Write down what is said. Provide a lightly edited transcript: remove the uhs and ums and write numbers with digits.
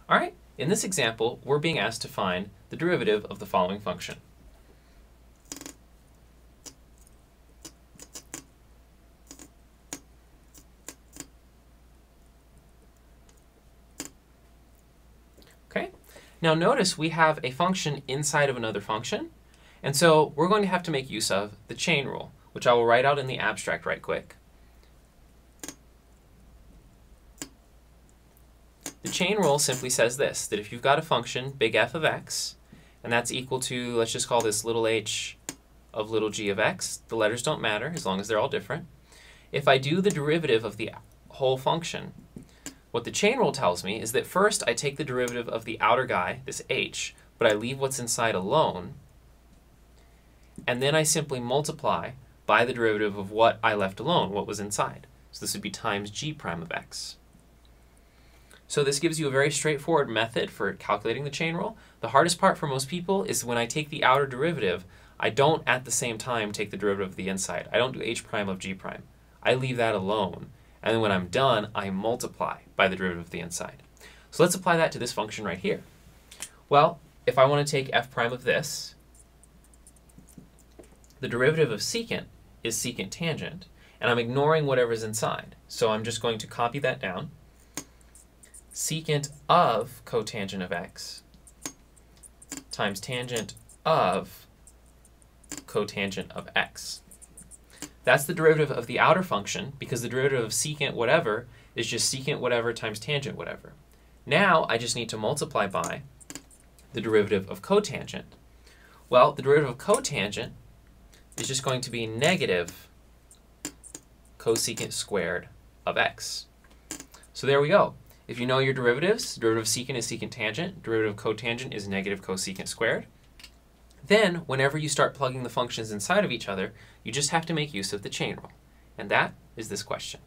All right, in this example, we're being asked to find the derivative of the following function. Okay, now notice we have a function inside of another function, and so we're going to have to make use of the chain rule, which I will write out in the abstract right quick. The chain rule simply says this, that if you've got a function, big F of x, and that's equal to, let's just call this little h of little g of x, the letters don't matter as long as they're all different. If I do the derivative of the whole function, what the chain rule tells me is that first I take the derivative of the outer guy, this h, but I leave what's inside alone, and then I simply multiply by the derivative of what I left alone, what was inside. So this would be times g prime of x. So this gives you a very straightforward method for calculating the chain rule. The hardest part for most people is when I take the outer derivative, I don't at the same time take the derivative of the inside. I don't do h prime of g prime. I leave that alone. And then when I'm done, I multiply by the derivative of the inside. So let's apply that to this function right here. Well, if I want to take f prime of this, the derivative of secant is secant tangent, and I'm ignoring whatever's inside. So I'm just going to copy that down. Secant of cotangent of x times tangent of cotangent of x. That's the derivative of the outer function, because the derivative of secant whatever is just secant whatever times tangent whatever. Now I just need to multiply by the derivative of cotangent. Well, the derivative of cotangent is just going to be negative cosecant squared of x. So there we go. If you know your derivatives, derivative of secant is secant tangent, derivative of cotangent is negative cosecant squared. Then, whenever you start plugging the functions inside of each other, you just have to make use of the chain rule. And that is this question.